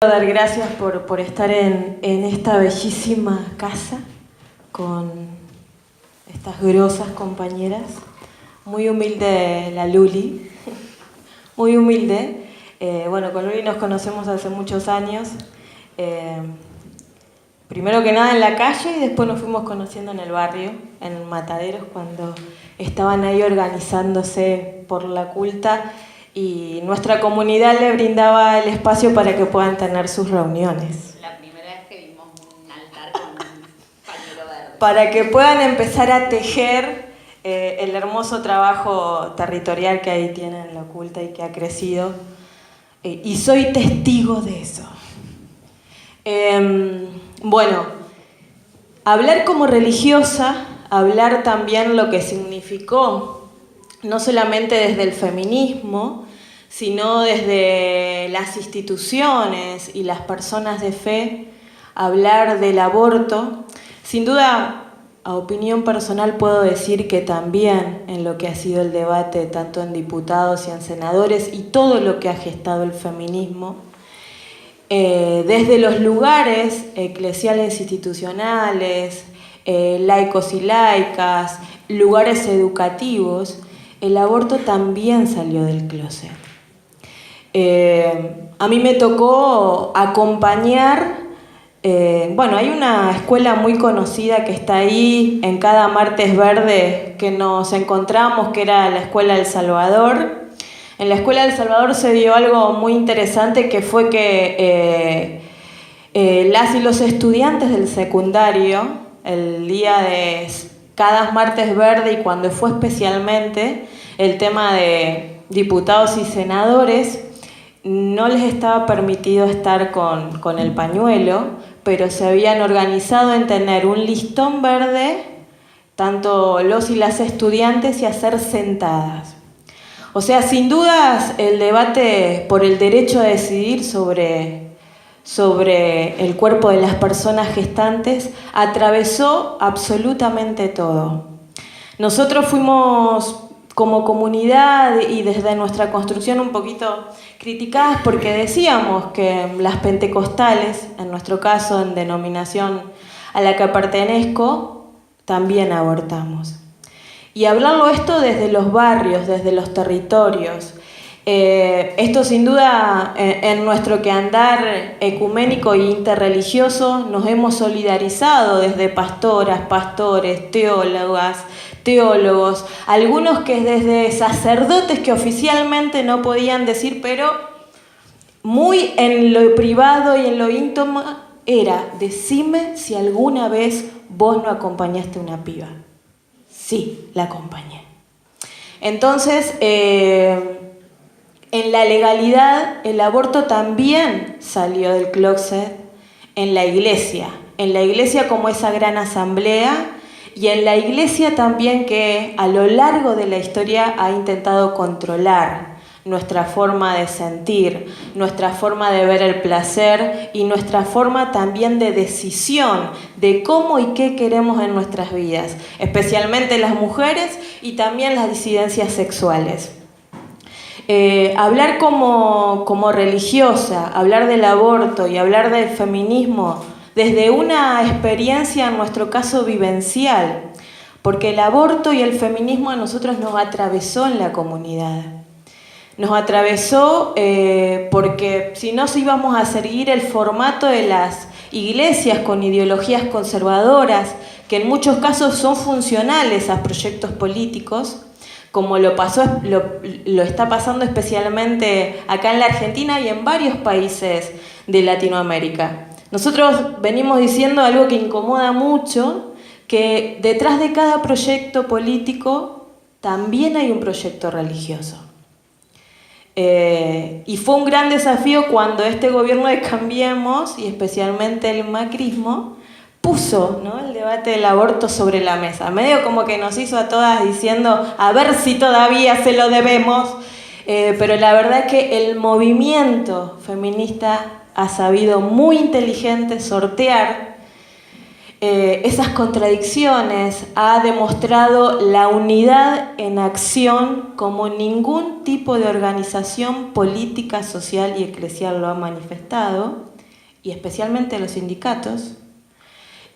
Dar gracias por estar en esta bellísima casa con estas grosas compañeras. Muy humilde la Luli, muy humilde. Bueno, con Luli nos conocemos hace muchos años. Primero que nada en la calle y después nos fuimos conociendo en el barrio, en Mataderos, cuando estaban ahí organizándose por la culta y nuestra comunidad le brindaba el espacio para que puedan tener sus reuniones. La primera vez que vimos un altar con un pañuelo verde. Para que puedan empezar a tejer el hermoso trabajo territorial que ahí tienen la culta y que ha crecido. Y soy testigo de eso. Bueno, hablar como religiosa, hablar también lo que significó, no solamente desde el feminismo, sino desde las instituciones y las personas de fe, hablar del aborto. Sin duda, a opinión personal puedo decir que también en lo que ha sido el debate, tanto en diputados y en senadores, y todo lo que ha gestado el feminismo, desde los lugares eclesiales institucionales, laicos y laicas, lugares educativos, el aborto también salió del closet. A mí me tocó acompañar, bueno, hay una escuela muy conocida que está ahí en cada martes verde que nos encontramos, que era la Escuela del Salvador. En la Escuela del Salvador se dio algo muy interesante, que fue que las y los estudiantes del secundario, el día de cada martes verde y cuando fue especialmente el tema de diputados y senadores, no les estaba permitido estar con el pañuelo, pero se habían organizado en tener un listón verde, tanto los y las estudiantes, y hacer sentadas. O sea, sin dudas, el debate por el derecho a decidir sobre el cuerpo de las personas gestantes atravesó absolutamente todo. Nosotros fuimos como comunidad y desde nuestra construcción un poquito criticadas porque decíamos que las pentecostales, en nuestro caso en denominación a la que pertenezco, también abortamos. Y hablarlo esto desde los barrios, desde los territorios. Esto sin duda en nuestro quehacer ecuménico e interreligioso nos hemos solidarizado desde pastoras, pastores, teólogas, teólogos, algunos que desde sacerdotes que oficialmente no podían decir, pero muy en lo privado y en lo íntimo era: decime si alguna vez vos no acompañaste a una piba. Sí, la acompañé. Entonces, en la legalidad, el aborto también salió del closet en la iglesia como esa gran asamblea, y en la iglesia también que a lo largo de la historia ha intentado controlar nuestra forma de sentir, nuestra forma de ver el placer y nuestra forma también de decisión de cómo y qué queremos en nuestras vidas, especialmente las mujeres y también las disidencias sexuales. Hablar como religiosa, hablar del aborto y hablar del feminismo desde una experiencia, en nuestro caso, vivencial, porque el aborto y el feminismo a nosotros nos atravesó en la comunidad. Nos atravesó porque si no íbamos a seguir el formato de las iglesias con ideologías conservadoras, que en muchos casos son funcionales a proyectos políticos, como lo está pasando especialmente acá en la Argentina y en varios países de Latinoamérica. Nosotros venimos diciendo algo que incomoda mucho, que detrás de cada proyecto político también hay un proyecto religioso. Y fue un gran desafío cuando este gobierno de Cambiemos, y especialmente el macrismo, puso, ¿no?, el debate del aborto sobre la mesa. Medio como que nos hizo a todas diciendo, a ver si todavía se lo debemos. Pero la verdad es que el movimiento feminista ha sabido muy inteligente sortear esas contradicciones, ha demostrado la unidad en acción como ningún tipo de organización política, social y eclesial lo ha manifestado. y especialmente los sindicatos,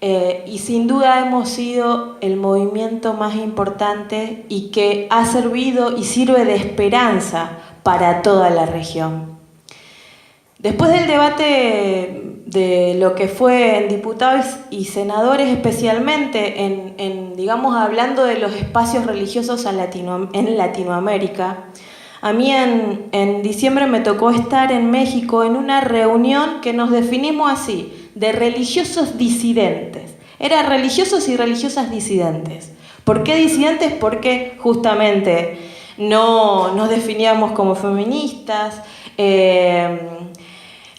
y sin duda hemos sido el movimiento más importante y que ha servido y sirve de esperanza para toda la región. Después del debate de lo que fue en diputados y senadores, especialmente digamos, hablando de los espacios religiosos en Latinoamérica, a mí en diciembre me tocó estar en México en una reunión que nos definimos así, de religiosos disidentes. Eran religiosos y religiosas disidentes. ¿Por qué disidentes? Porque justamente no nos definíamos como feministas,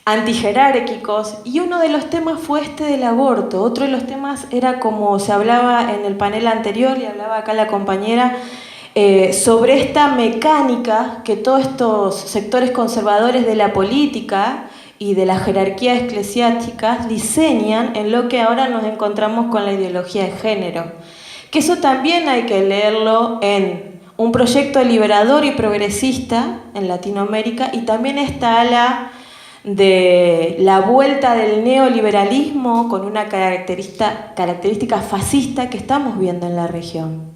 antijerárquicos, y uno de los temas fue este del aborto. Otro de los temas era, como se hablaba en el panel anterior y hablaba acá la compañera, sobre esta mecánica que todos estos sectores conservadores de la política y de las jerarquías eclesiásticas diseñan en lo que ahora nos encontramos con la ideología de género. Que eso también hay que leerlo en un proyecto liberador y progresista en Latinoamérica, y también esta ala de la vuelta del neoliberalismo con una característica fascista que estamos viendo en la región.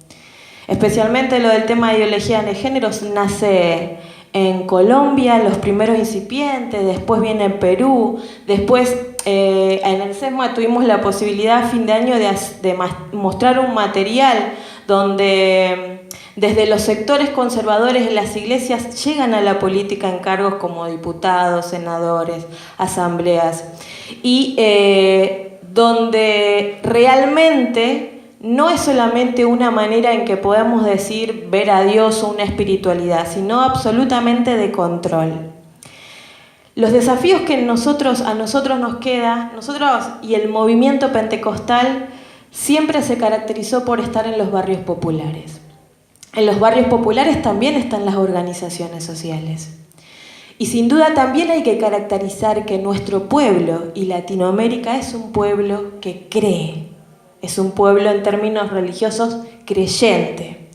Especialmente lo del tema de ideología de género nace en Colombia, los primeros incipientes, después viene en Perú, después en el SESMA tuvimos la posibilidad a fin de año de mostrar un material donde desde los sectores conservadores de las iglesias llegan a la política en cargos como diputados, senadores, asambleas, y donde realmente no es solamente una manera en que podemos decir ver a Dios o una espiritualidad, sino absolutamente de control. Los desafíos que a nosotros nos queda, nosotros y el movimiento pentecostal siempre se caracterizó por estar en los barrios populares. En los barrios populares también están las organizaciones sociales. Y sin duda también hay que caracterizar que nuestro pueblo y Latinoamérica es un pueblo que cree. Es un pueblo en términos religiosos creyente.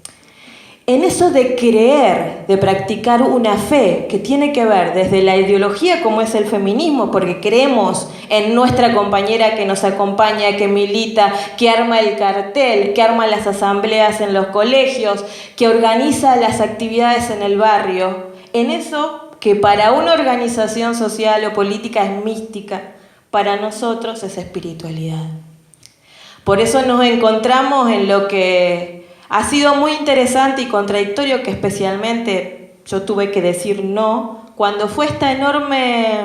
En eso de creer, de practicar una fe que tiene que ver desde la ideología como es el feminismo, porque creemos en nuestra compañera que nos acompaña, que milita, que arma el cartel, que arma las asambleas en los colegios, que organiza las actividades en el barrio. En eso que para una organización social o política es mística, para nosotros es espiritualidad. Por eso nos encontramos en lo que ha sido muy interesante y contradictorio, que especialmente yo tuve que decir no, cuando fue esta enorme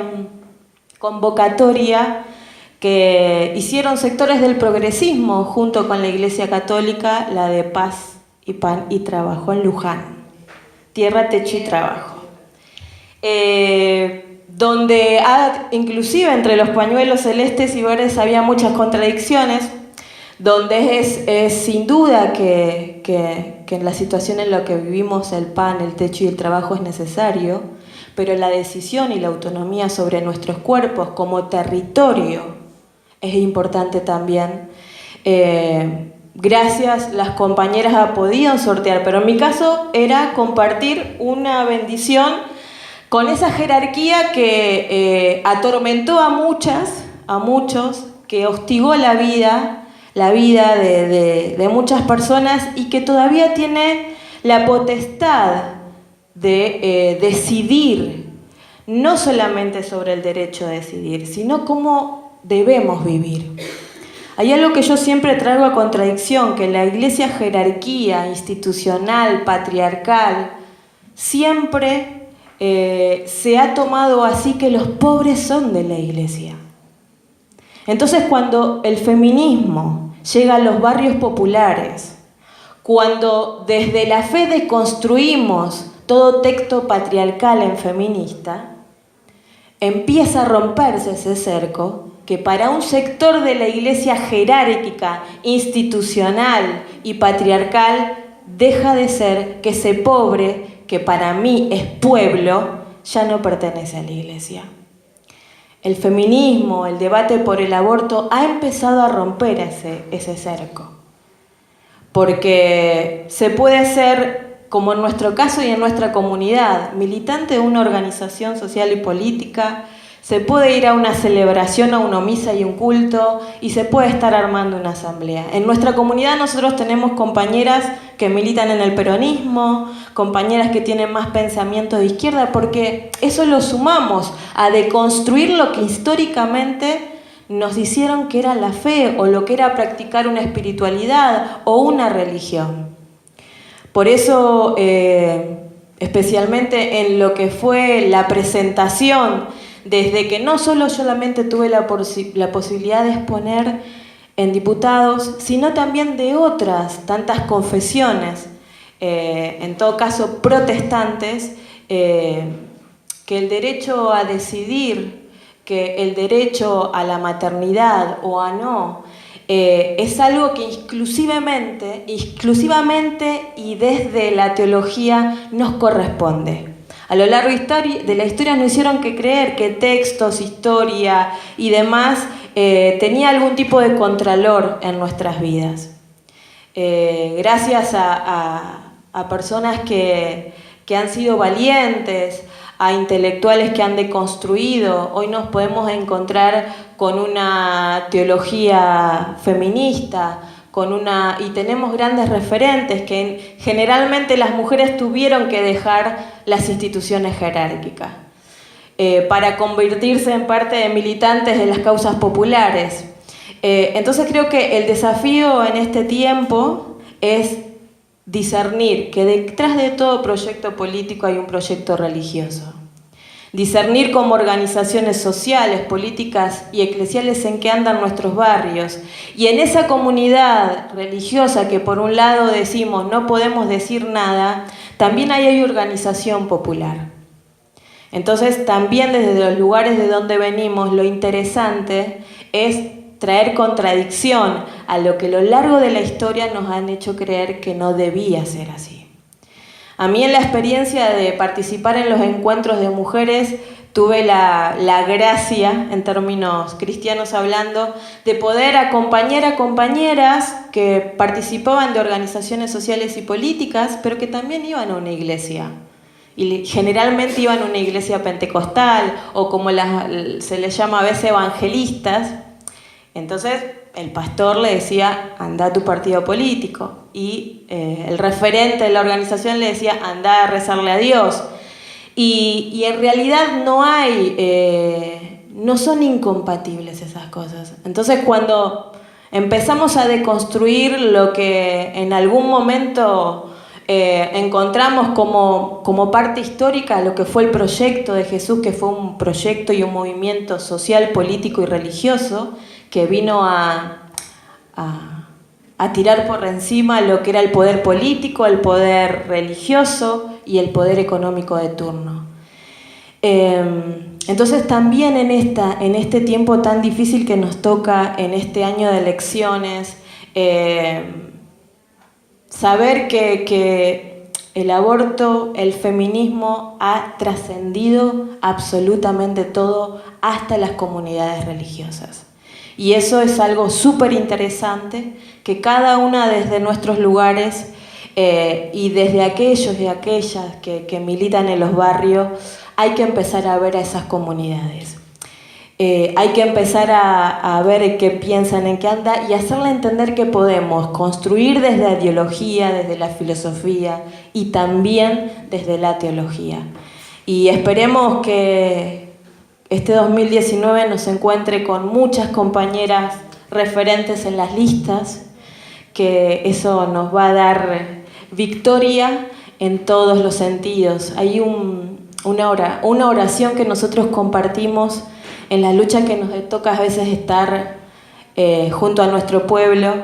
convocatoria que hicieron sectores del progresismo junto con la Iglesia Católica, la de Paz y Pan y Trabajo en Luján, Tierra, Techo y Trabajo. Donde inclusive entre los pañuelos celestes y verdes había muchas contradicciones, donde es sin duda que en la situación en la que vivimos el pan, el techo y el trabajo es necesario, pero la decisión y la autonomía sobre nuestros cuerpos como territorio es importante también. Gracias, las compañeras han podido sortear, pero en mi caso era compartir una bendición con esa jerarquía que atormentó a muchos, que hostigó la vida de muchas personas y que todavía tiene la potestad de decidir, no solamente sobre el derecho a decidir, sino cómo debemos vivir. Hay algo que yo siempre traigo a contradicción, que la iglesia jerarquía institucional, patriarcal, siempre se ha tomado así que los pobres son de la iglesia. Entonces, cuando el feminismo llega a los barrios populares, cuando desde la fe deconstruimos todo texto patriarcal en feminista, empieza a romperse ese cerco que para un sector de la iglesia jerárquica, institucional y patriarcal deja de ser que ese pobre, que para mí es pueblo, ya no pertenece a la iglesia. El feminismo, el debate por el aborto ha empezado a romper ese cerco. Porque se puede ser, como en nuestro caso y en nuestra comunidad, militante de una organización social y política, se puede ir a una celebración, a una misa y un culto, y se puede estar armando una asamblea. En nuestra comunidad nosotros tenemos compañeras que militan en el peronismo, compañeras que tienen más pensamiento de izquierda, porque eso lo sumamos a deconstruir lo que históricamente nos hicieron que era la fe, o lo que era practicar una espiritualidad o una religión. Por eso, especialmente en lo que fue la presentación, desde que no solo solamente tuve la posibilidad de exponer en diputados, sino también de otras tantas confesiones, en todo caso protestantes, que el derecho a decidir, que el derecho a la maternidad o a no, es algo que exclusivamente y desde la teología nos corresponde. A lo largo de la historia nos hicieron creer que textos, historia y demás tenía algún tipo de contralor en nuestras vidas. Gracias a personas que han sido valientes, a intelectuales que han deconstruido, hoy nos podemos encontrar con una teología feminista, y tenemos grandes referentes que generalmente las mujeres tuvieron que dejar las instituciones jerárquicas para convertirse en parte de militantes de las causas populares. Entonces creo que el desafío en este tiempo es discernir que detrás de todo proyecto político hay un proyecto religioso. Discernir como organizaciones sociales, políticas y eclesiales en que andan nuestros barrios. Y en esa comunidad religiosa que por un lado decimos no podemos decir nada, también hay organización popular. Entonces también desde los lugares de donde venimos, lo interesante es traer contradicción a lo que a lo largo de la historia nos han hecho creer que no debía ser así. A mí en la experiencia de participar en los encuentros de mujeres tuve la gracia, en términos cristianos hablando, de poder acompañar a compañeras que participaban de organizaciones sociales y políticas, pero que también iban a una iglesia. Y generalmente iban a una iglesia pentecostal o como se les llama a veces evangelistas. Entonces el pastor le decía, anda a tu partido político, y el referente de la organización le decía, anda a rezarle a Dios. Y en realidad no son incompatibles esas cosas. Entonces cuando empezamos a deconstruir lo que en algún momento encontramos como parte histórica, lo que fue el proyecto de Jesús, que fue un proyecto y un movimiento social, político y religioso, que vino a tirar por encima lo que era el poder político, el poder religioso y el poder económico de turno. Entonces también en este tiempo tan difícil que nos toca, en este año de elecciones, saber que el aborto, el feminismo ha trascendido absolutamente todo, hasta las comunidades religiosas. Y eso es algo súper interesante, que cada una desde nuestros lugares y desde aquellos y aquellas que militan en los barrios, hay que empezar a ver a esas comunidades. Hay que empezar a ver qué piensan, en qué anda, y hacerle entender que podemos construir desde la ideología, desde la filosofía y también desde la teología. Y esperemos que este 2019 nos encuentre con muchas compañeras referentes en las listas, que eso nos va a dar victoria en todos los sentidos. Hay una oración que nosotros compartimos en la lucha que nos toca a veces estar junto a nuestro pueblo,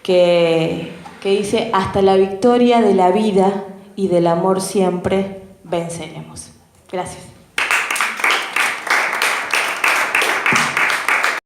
que dice: hasta la victoria de la vida y del amor siempre venceremos. Gracias.